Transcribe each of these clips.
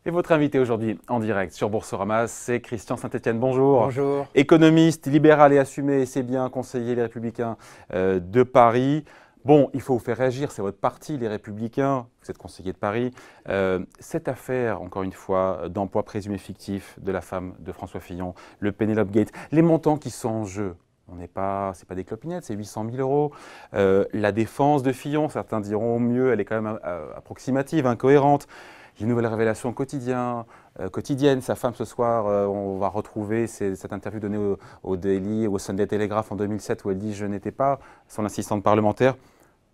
Et votre invité aujourd'hui en direct sur Boursorama, c'est Christian Saint-Etienne. Bonjour. Bonjour. Économiste, libéral et assumé, c'est bien, conseiller Les Républicains de Paris. Bon, il faut vous faire réagir, c'est votre parti, Les Républicains, vous êtes conseiller de Paris. Cette affaire, encore une fois, d'emploi présumé fictif de la femme de François Fillon, le Penelope Gate, les montants qui sont en jeu, c'est pas des clopinettes, c'est 800 000 euros. La défense de Fillon, certains diront mieux, elle est quand même approximative, incohérente. Une nouvelle révélation quotidienne. Sa femme, ce soir, on va retrouver cette interview donnée au Daily, au Sunday Telegraph en 2007, où elle dit « Je n'étais pas son assistante parlementaire ».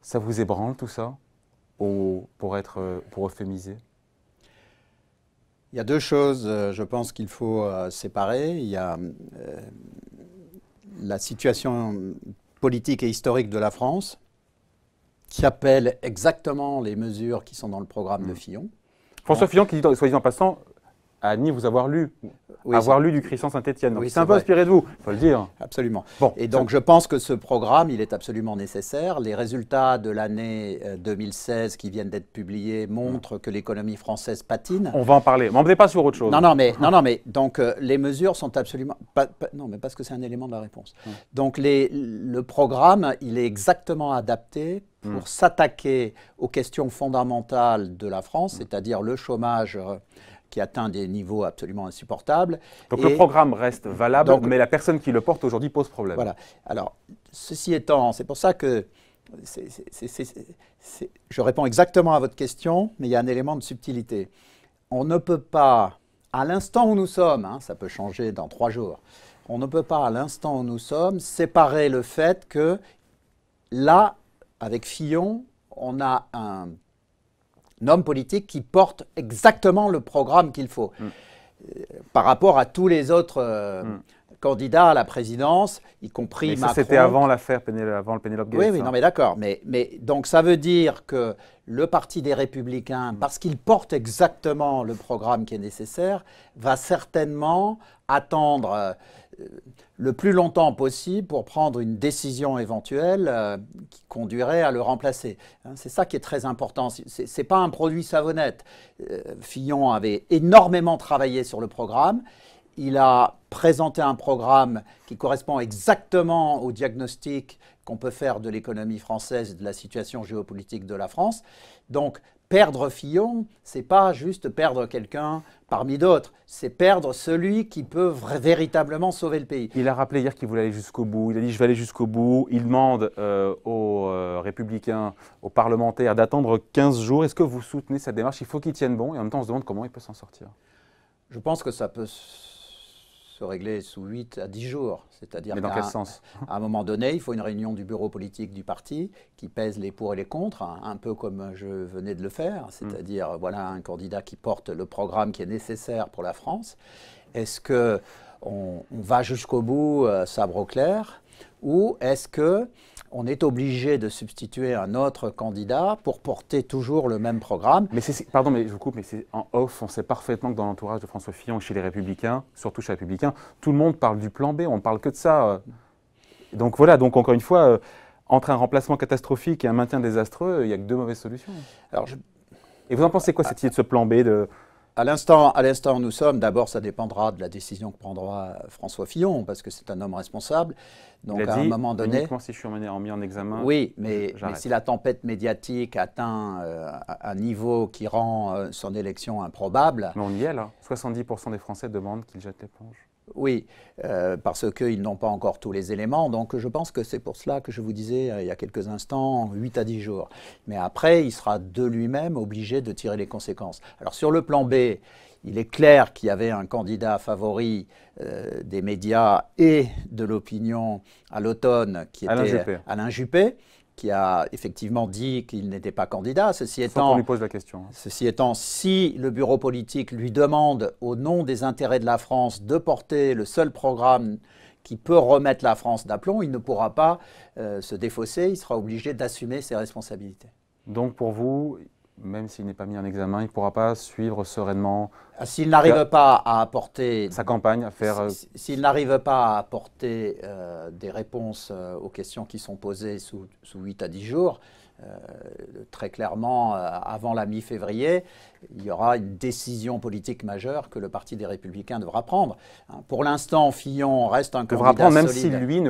Ça vous ébranle tout ça, pour euphémiser? Il y a deux choses, je pense qu'il faut séparer. Il y a la situation politique et historique de la France, qui appelle exactement les mesures qui sont dans le programme de Fillon. François Fillon qui dit, soit dit en passant, a admis vous avoir lu, lu du Christian Saint-Etienne. Donc oui, c'est un peu inspiré de vous, il faut le dire. Absolument. Bon, et donc je pense que ce programme, il est absolument nécessaire. Les résultats de l'année 2016 qui viennent d'être publiés montrent que l'économie française patine. On va en parler, mais on ne pas sur autre chose. Non, mais donc les mesures sont absolument... non, mais parce que c'est un élément de la réponse. Donc le programme, il est exactement adapté pour s'attaquer aux questions fondamentales de la France, c'est-à-dire le chômage qui atteint des niveaux absolument insupportables. Donc le programme reste valable, mais la personne qui le porte aujourd'hui pose problème. Voilà. Alors, ceci étant, c'est pour ça que je réponds exactement à votre question, mais il y a un élément de subtilité. On ne peut pas, à l'instant où nous sommes, ça peut changer dans 3 jours, on ne peut pas, à l'instant où nous sommes, séparer le fait que là, avec Fillon, on a un homme politique qui porte exactement le programme qu'il faut. Par rapport à tous les autres candidats à la présidence, y compris Macron. Mais ça, c'était avant l'affaire, avant le Penelope Gate. Oui, non, mais d'accord. Mais donc, ça veut dire que le Parti des Républicains, parce qu'il porte exactement le programme qui est nécessaire, va certainement attendre le plus longtemps possible pour prendre une décision éventuelle qui conduirait à le remplacer. C'est ça qui est très important. Ce n'est pas un produit savonnette. Fillon avait énormément travaillé sur le programme. Il a présenté un programme qui correspond exactement au diagnostic qu'on peut faire de l'économie française et de la situation géopolitique de la France. Donc, perdre Fillon, ce n'est pas juste perdre quelqu'un parmi d'autres, c'est perdre celui qui peut véritablement sauver le pays. Il a rappelé hier qu'il voulait aller jusqu'au bout, il a dit « je vais aller jusqu'au bout ». Il demande aux républicains, aux parlementaires d'attendre 15 jours. Est-ce que vous soutenez cette démarche? Il faut qu'ils tiennent bon et en même temps on se demande comment il peut s'en sortir. Je pense que ça peut se régler sous 8 à 10 jours. C'est-à-dire mais dans quel sens? À un moment donné, il faut une réunion du bureau politique du parti qui pèse les pour et les contre, un peu comme je venais de le faire. C'est-à-dire, voilà un candidat qui porte le programme qui est nécessaire pour la France. Est-ce qu'on va jusqu'au bout, sabre au clair, ou est-ce qu'on est obligé de substituer un autre candidat pour porter toujours le même programme? Mais pardon, mais je vous coupe, mais c'est en off, on sait parfaitement que dans l'entourage de François Fillon, chez les Républicains, surtout chez les Républicains, tout le monde parle du plan B, on ne parle que de ça. Donc voilà, donc encore une fois, entre un remplacement catastrophique et un maintien désastreux, il n'y a que 2 mauvaises solutions. Alors, Et vous en pensez quoi, cette idée de ce plan B de... À l'instant où nous sommes, d'abord, ça dépendra de la décision que prendra François Fillon, parce que c'est un homme responsable. Donc, il a à dit, un moment donné, uniquement si je suis mis en examen. Oui, mais si la tempête médiatique atteint un niveau qui rend son élection improbable... Mais on y est là. 70% des Français demandent qu'il jette l'éponge. Oui, parce qu'ils n'ont pas encore tous les éléments. Donc je pense que c'est pour cela que je vous disais il y a quelques instants, 8 à 10 jours. Mais après, il sera de lui-même obligé de tirer les conséquences. Alors sur le plan B, il est clair qu'il y avait un candidat favori des médias et de l'opinion à l'automne qui était Alain Juppé, qui a effectivement dit qu'il n'était pas candidat. Ceci étant, on lui pose la question. Ceci étant, si le bureau politique lui demande, au nom des intérêts de la France, de porter le seul programme qui peut remettre la France d'aplomb, il ne pourra pas se défausser, il sera obligé d'assumer ses responsabilités. Donc pour vous, même s'il n'est pas mis en examen, il ne pourra pas suivre sereinement s'il n'arrive pas à apporter sa campagne, à faire... S'il n'arrive pas à apporter des réponses aux questions qui sont posées sous 8 à 10 jours, très clairement, avant la mi-février, il y aura une décision politique majeure que le Parti des Républicains devra prendre. Pour l'instant, Fillon reste un candidat prendre, même solide. si lui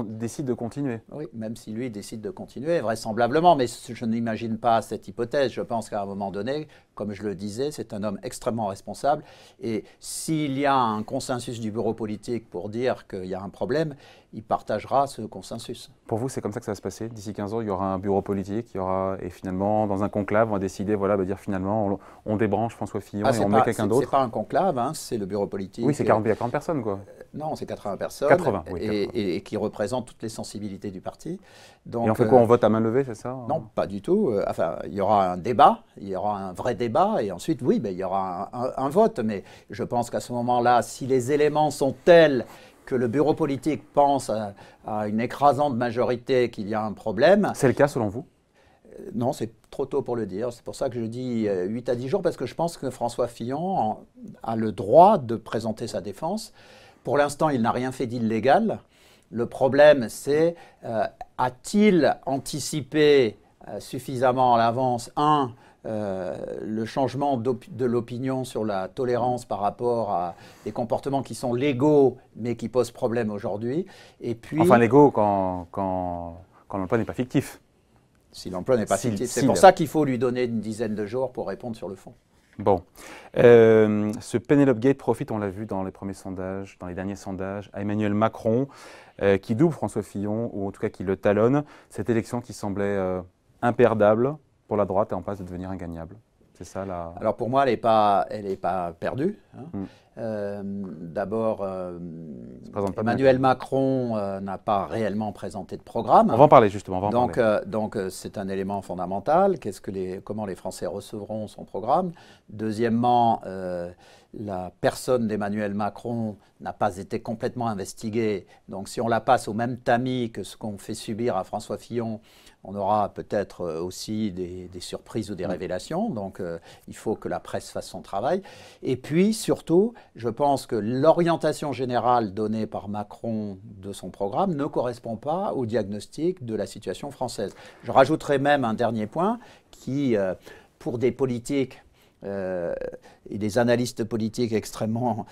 décide de continuer. Oui, même si lui décide de continuer, vraisemblablement, mais je n'imagine pas cette hypothèse. Je pense qu'à un moment donné, comme je le disais, c'est un homme extrêmement responsable. Et s'il y a un consensus du bureau politique pour dire qu'il y a un problème, il partagera ce consensus. Pour vous, c'est comme ça que ça va se passer? D'ici 15 ans, il y aura un bureau politique, et finalement, dans un conclave, on va décider, voilà, dire finalement, on débranche François Fillon et on met quelqu'un d'autre. C'est pas un conclave, hein, c'est le bureau politique. Oui, c'est 40 personnes, quoi. Non, c'est 80 personnes. 80, oui. 80. Et qui représentent toutes les sensibilités du parti. Donc, et on fait quoi? On vote à main levée, c'est ça? Non, pas du tout. Enfin, il y aura un débat, il y aura un vrai débat, et ensuite, oui, il y aura un vote. Mais je pense qu'à ce moment-là, si les éléments sont tels que le bureau politique pense à une écrasante majorité qu'il y a un problème... C'est le cas, selon vous? Non, c'est trop tôt pour le dire. C'est pour ça que je dis 8 à 10 jours, parce que je pense que François Fillon a le droit de présenter sa défense. Pour l'instant, il n'a rien fait d'illégal. Le problème, c'est a-t-il anticipé suffisamment à l'avance, le changement de l'opinion sur la tolérance par rapport à des comportements qui sont légaux, mais qui posent problème aujourd'hui. Et puis, enfin, légaux quand l'emploi n'est pas fictif. Si l'emploi n'est pas fictif. C'est pour ça qu'il faut lui donner une dizaine de jours pour répondre sur le fond. Bon. Ce Penelope Gate profite, on l'a vu dans les premiers sondages, dans les derniers sondages, à Emmanuel Macron, qui double François Fillon, ou en tout cas qui le talonne. Cette élection qui semblait imperdable pour la droite est en passe de devenir ingagnable. C'est ça la... Alors pour moi, elle n'est pas perdue. Hein. D'abord, Emmanuel Macron n'a pas réellement présenté de programme. On va en parler justement. Donc c'est un élément fondamental. Comment les Français recevront son programme? Deuxièmement, la personne d'Emmanuel Macron n'a pas été complètement investiguée. Donc si on la passe au même tamis que ce qu'on fait subir à François Fillon, on aura peut-être aussi des surprises ou des révélations. Donc il faut que la presse fasse son travail. Et puis surtout, je pense que l'orientation générale donnée par Macron de son programme ne correspond pas au diagnostic de la situation française. Je rajouterai même un dernier point qui, pour des politiques et des analystes politiques extrêmement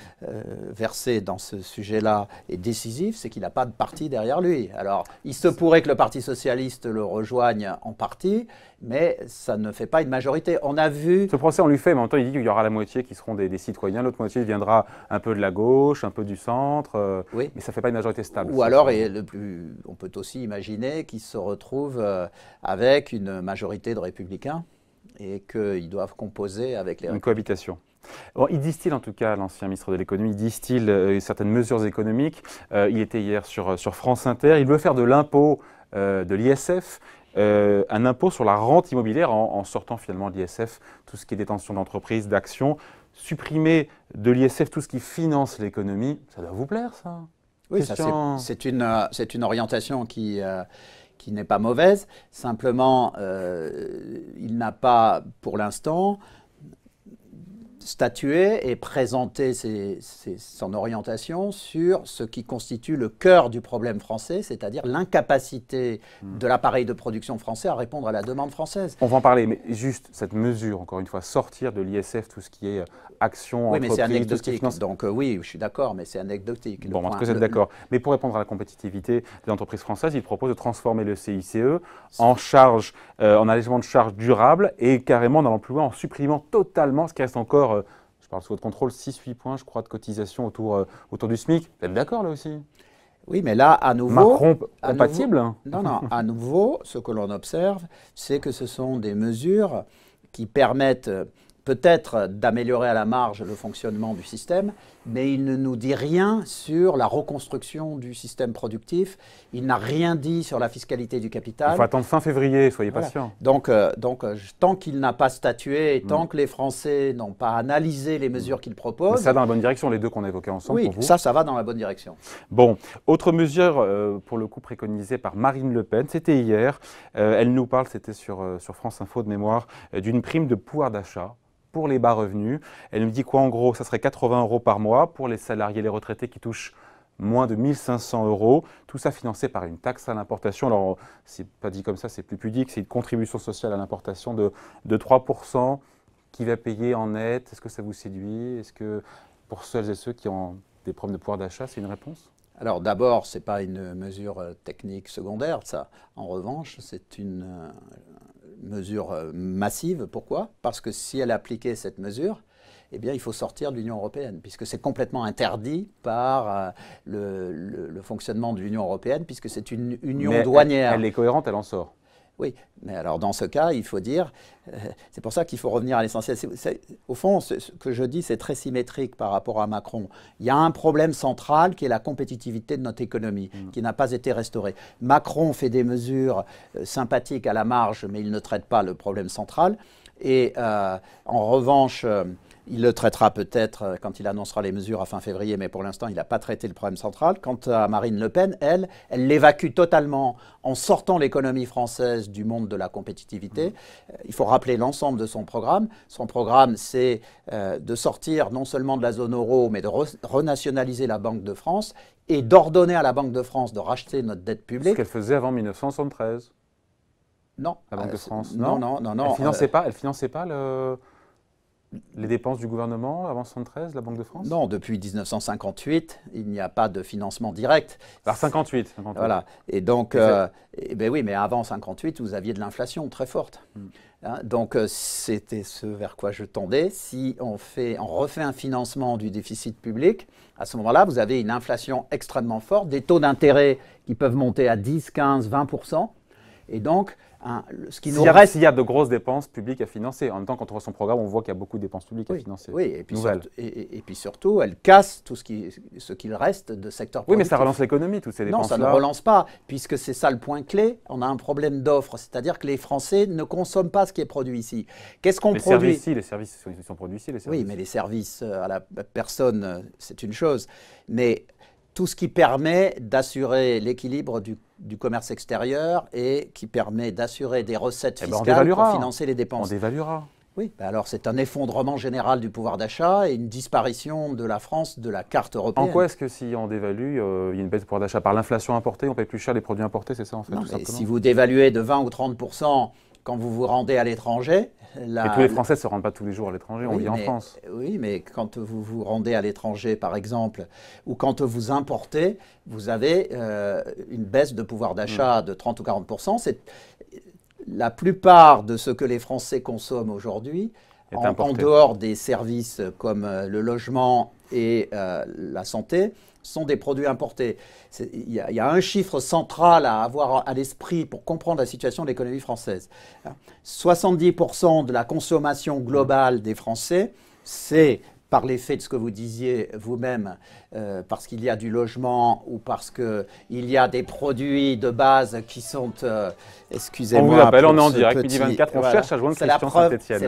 versés dans ce sujet-là est décisif, c'est qu'il n'a pas de parti derrière lui. Alors, il se pourrait que le Parti socialiste le rejoigne en partie, mais ça ne fait pas une majorité. On a vu... Ce procès, on lui fait, mais en même temps, il dit qu'il y aura la moitié qui seront des citoyens, l'autre moitié viendra un peu de la gauche, un peu du centre, oui. Mais ça ne fait pas une majorité stable. Ou alors, on peut aussi imaginer qu'il se retrouve avec une majorité de républicains, et qu'ils doivent composer avec les... Une cohabitation. Bon, il distille en tout cas, l'ancien ministre de l'économie, il distille certaines mesures économiques. Il était hier sur France Inter. Il veut faire de l'impôt de l'ISF un impôt sur la rente immobilière en sortant finalement de l'ISF tout ce qui est détention d'entreprises, d'actions. Supprimer de l'ISF tout ce qui finance l'économie, ça doit vous plaire ça? Oui, c'est une orientation qui n'est pas mauvaise. Simplement, il n'a pas, pour l'instant, statué et présenté son orientation sur ce qui constitue le cœur du problème français, c'est-à-dire l'incapacité de l'appareil de production français à répondre à la demande française. On va en parler, mais juste cette mesure, encore une fois, sortir de l'ISF tout ce qui est action, oui, entreprise, mais c'est anecdotique. Finance... Donc oui, je suis d'accord, mais c'est anecdotique. Bon, en tout cas, vous êtes d'accord. Mais pour répondre à la compétitivité des entreprises françaises, il propose de transformer le CICE en charge, en allègement de charges durables et carrément en allant plus loin, en supprimant totalement ce qui reste encore, je parle sous votre contrôle, 6-8 points, je crois, de cotisation autour du SMIC. Vous êtes d'accord là aussi? Oui, mais là, à nouveau... Macron compatible? Non, à nouveau, ce que l'on observe, c'est que ce sont des mesures qui permettent peut-être d'améliorer à la marge le fonctionnement du système, mais il ne nous dit rien sur la reconstruction du système productif. Il n'a rien dit sur la fiscalité du capital. Il faut attendre fin février, soyez Voilà. patients. Donc, tant qu'il n'a pas statué et tant que les Français n'ont pas analysé les mesures qu'il propose… Mais ça dans la bonne direction, les deux qu'on a évoqués ensemble Oui, pour vous. ça va dans la bonne direction. Bon, autre mesure, pour le coup, préconisée par Marine Le Pen, c'était hier. Elle nous parle, c'était sur France Info de mémoire, d'une prime de pouvoir d'achat pour les bas revenus. Elle nous dit quoi en gros? Ça serait 80 € par mois pour les salariés, les retraités qui touchent moins de 1 500 €. Tout ça financé par une taxe à l'importation. Alors, c'est pas dit comme ça, c'est plus pudique. C'est une contribution sociale à l'importation de 3%. Qui va payer en net? Est-ce que ça vous séduit? Est-ce que pour celles et ceux qui ont des problèmes de pouvoir d'achat, c'est une réponse? Alors d'abord, ce n'est pas une mesure technique secondaire, ça. En revanche, c'est une mesure massive. Pourquoi? Parce que si elle appliquait cette mesure, eh bien, il faut sortir de l'Union européenne, puisque c'est complètement interdit par le fonctionnement de l'Union européenne, puisque c'est une union douanière. Elle est cohérente, elle en sort. Oui, mais alors dans ce cas, il faut dire, c'est pour ça qu'il faut revenir à l'essentiel. Au fond, ce que je dis, c'est très symétrique par rapport à Macron. Il y a un problème central qui est la compétitivité de notre économie, qui n'a pas été restaurée. Macron fait des mesures sympathiques à la marge, mais il ne traite pas le problème central. Et en revanche, il le traitera peut-être quand il annoncera les mesures à fin février, mais pour l'instant, il n'a pas traité le problème central. Quant à Marine Le Pen, elle l'évacue totalement en sortant l'économie française du monde de la compétitivité. Il faut rappeler l'ensemble de son programme. Son programme, c'est de sortir non seulement de la zone euro, mais de renationaliser la Banque de France et d'ordonner à la Banque de France de racheter notre dette publique. Ce qu'elle faisait avant 1973. Non. La Banque de France, non. Elle finançait pas les dépenses du gouvernement avant 1973, la Banque de France? Non, depuis 1958, il n'y a pas de financement direct. Alors 58. Voilà. Et donc, ben oui, mais avant 58, vous aviez de l'inflation très forte. Hein, donc, c'était ce vers quoi je tendais. Si on refait un financement du déficit public, à ce moment-là, vous avez une inflation extrêmement forte, des taux d'intérêt qui peuvent monter à 10, 15, 20%. Et donc, ce qui nous reste… S'il y a de grosses dépenses publiques à financer. En même temps, quand on voit son programme, on voit qu'il y a beaucoup de dépenses publiques à financer. Oui, et puis surtout, elle casse tout ce qu'il reste de secteur productif. Oui, mais ça relance l'économie, toutes ces dépenses-là. Non, ça ne relance pas, puisque c'est ça le point clé. On a un problème d'offre, c'est-à-dire que les Français ne consomment pas ce qui est produit ici. Qu'est-ce qu'on produit? Les services sont produits ici, les services. Oui, mais les services à la personne, c'est une chose. Mais tout ce qui permet d'assurer l'équilibre du commerce extérieur et qui permet d'assurer des recettes fiscales pour financer les dépenses. On dévaluera. Oui, ben alors c'est un effondrement général du pouvoir d'achat et une disparition de la France de la carte européenne. En quoi est-ce que si on dévalue, il y a une baisse du pouvoir d'achat? Par l'inflation importée, on paye plus cher les produits importés, c'est ça en fait? Non, tout simplement. si vous dévaluez de 20 ou 30% quand vous vous rendez à l'étranger… Et tous les Français ne se rendent pas tous les jours à l'étranger, on vit en France. Oui, mais quand vous vous rendez à l'étranger, par exemple, ou quand vous importez, vous avez une baisse de pouvoir d'achat de 30 ou 40%. La plupart de ce que les Français consomment aujourd'hui, en dehors des services comme le logement et la santé, sont des produits importés. Il y a un chiffre central à avoir à l'esprit pour comprendre la situation de l'économie française. 70% de la consommation globale des Français, c'est par l'effet de ce que vous disiez vous-même, parce qu'il y a du logement ou parce qu'il y a des produits de base qui sont… excusez-moi. On vous appelle, on est en direct, midi 24, on cherche à joindre Christian Saint-Etienne.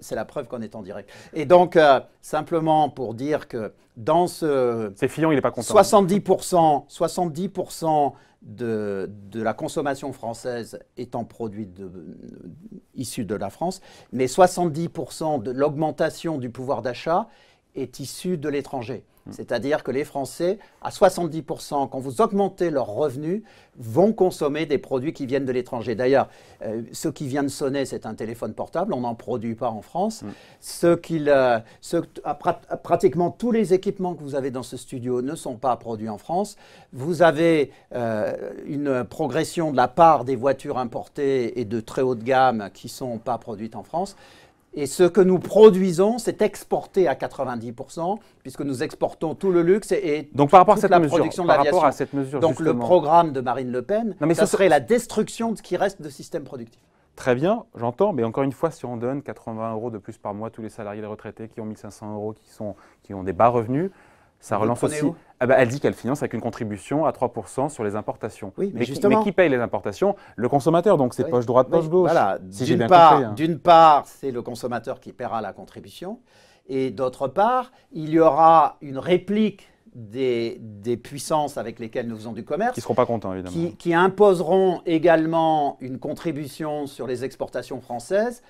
C'est la preuve qu'on est en direct. Et donc, simplement pour dire que dans ce… C'est Fillon, il n'est pas content. 70% de la consommation française étant produit issu de la France, mais 70% de l'augmentation du pouvoir d'achat est issue de l'étranger. C'est-à-dire que les Français, à 70%, quand vous augmentez leurs revenus, vont consommer des produits qui viennent de l'étranger. D'ailleurs, ce qui vient de sonner, c'est un téléphone portable. On n'en produit pas en France. Pratiquement tous les équipements que vous avez dans ce studio ne sont pas produits en France. Vous avez une progression de la part des voitures importées et de très haut de gamme qui ne sont pas produites en France. Et ce que nous produisons, c'est exporté à 90%, puisque nous exportons tout le luxe et donc, par rapport toute à cette la mesure, production de l'aviation. Donc justement. Le programme de Marine Le Pen, ça serait la destruction de ce qui reste de système productif. Très bien, j'entends, mais encore une fois, si on donne 80 € de plus par mois, tous les salariés, les retraités qui ont 1 500 € qui ont des bas revenus, ça relance aussi. Ah bah, elle dit qu'elle finance avec une contribution à 3% sur les importations. Oui, mais qui paye les importations? Le consommateur, donc c'est poche droite, poche gauche. Voilà. Si j'ai bien compris. Hein. D'une part, c'est le consommateur qui paiera la contribution. Et d'autre part, il y aura une réplique des puissances avec lesquelles nous faisons du commerce. Qui ne seront pas contents, évidemment. Qui imposeront également une contribution sur les exportations françaises.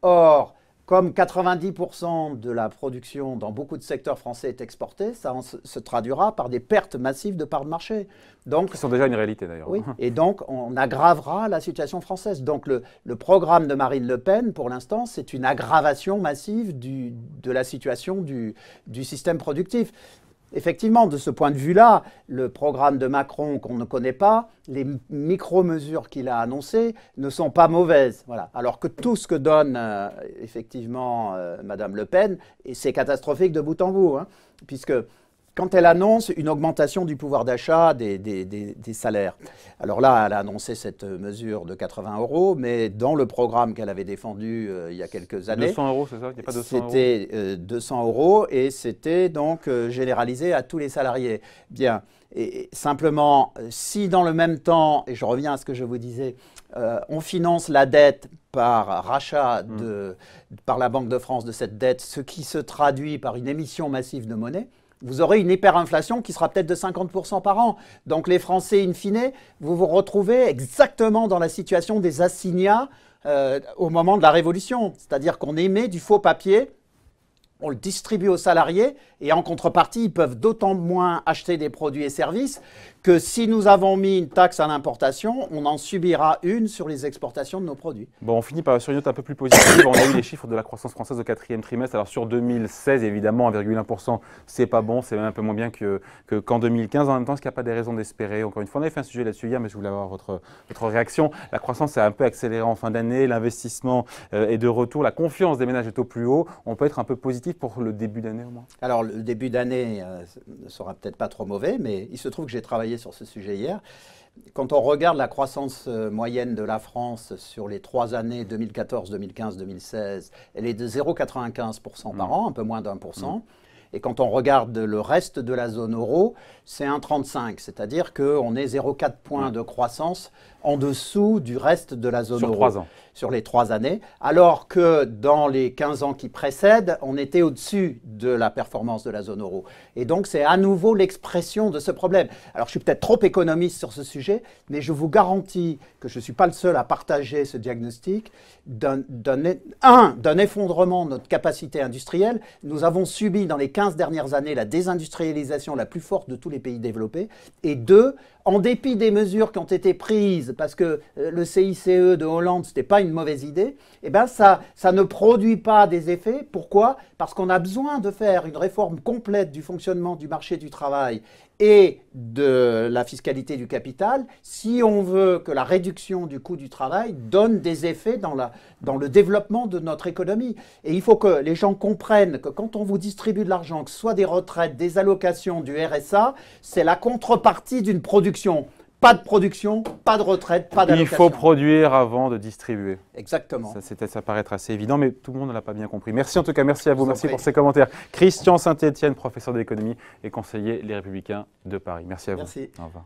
Or, comme 90% de la production dans beaucoup de secteurs français est exportée, ça se traduira par des pertes massives de parts de marché. Donc, qui sont déjà une réalité d'ailleurs. Oui, et donc on aggravera la situation française. Donc le programme de Marine Le Pen, pour l'instant, c'est une aggravation massive de la situation du système productif. Effectivement, de ce point de vue-là, le programme de Macron qu'on ne connaît pas, les micro-mesures qu'il a annoncées ne sont pas mauvaises. Voilà. Alors que tout ce que donne effectivement Madame Le Pen, c'est catastrophique de bout en bout, hein, puisque quand elle annonce une augmentation du pouvoir d'achat des salaires. Alors là, elle a annoncé cette mesure de 80 €, mais dans le programme qu'elle avait défendu il y a quelques années… 200 €, c'est ça? Il n'y a pas 200 €? C'était 200 € et c'était donc généralisé à tous les salariés. Bien, et simplement, si dans le même temps, et je reviens à ce que je vous disais, on finance la dette par rachat par la Banque de France de cette dette, ce qui se traduit par une émission massive de monnaie, vous aurez une hyperinflation qui sera peut-être de 50% par an. Donc les Français, in fine, vous vous retrouvez exactement dans la situation des assignats au moment de la Révolution. C'est-à-dire qu'on émet du faux papier, on le distribue aux salariés et en contrepartie, ils peuvent d'autant moins acheter des produits et services que si nous avons mis une taxe à l'importation, on en subira une sur les exportations de nos produits. Bon, on finit sur une note un peu plus positive. On a eu les chiffres de la croissance française au 4e trimestre. Alors sur 2016, évidemment, 1,1%, c'est pas bon, c'est même un peu moins bien qu'en 2015. En même temps, est-ce qu'il n'y a pas des raisons d'espérer? Encore une fois, on avait fait un sujet là-dessus hier, mais je voulais avoir votre réaction. La croissance est un peu accélérée en fin d'année, l'investissement est de retour, la confiance des ménages est au plus haut. On peut être un peu positif pour le début d'année au moins? Alors le début d'année ne sera peut-être pas trop mauvais, mais il se trouve que j'ai travaillé sur ce sujet hier. Quand on regarde la croissance moyenne de la France sur les 3 années 2014, 2015, 2016, elle est de 0,95% par an, un peu moins d'1%. Et quand on regarde le reste de la zone euro, c'est 1,35, c'est-à-dire qu'on est 0,4 points de croissance en dessous du reste de la zone euro. Sur 3 ans. Sur les 3 années, alors que dans les 15 ans qui précèdent, on était au-dessus de la performance de la zone euro. Et donc, c'est à nouveau l'expression de ce problème. Alors, je suis peut-être trop économiste sur ce sujet, mais je vous garantis que je ne suis pas le seul à partager ce diagnostic d'un effondrement de notre capacité industrielle. Nous avons subi dans les 15 dernières années la désindustrialisation la plus forte de tous les pays développés. Et 2, en dépit des mesures qui ont été prises, parce que le CICE de Hollande, ce n'était pas une mauvaise idée, eh ben ça ne produit pas des effets. Pourquoi? Parce qu'on a besoin de faire une réforme complète du fonctionnement du marché du travail et de la fiscalité du capital si on veut que la réduction du coût du travail donne des effets dans le développement de notre économie. Et il faut que les gens comprennent que quand on vous distribue de l'argent, que ce soit des retraites, des allocations, du RSA, c'est la contrepartie d'une production. Pas de production, pas de retraite, pas d'allocation. Il faut produire avant de distribuer. Exactement. Ça paraît être assez évident, mais tout le monde ne l'a pas bien compris. Merci en tout cas, merci à vous, merci pour ces commentaires. Christian Saint-Etienne, professeur d'économie et conseiller Les Républicains de Paris. Merci à vous. Merci. Au revoir.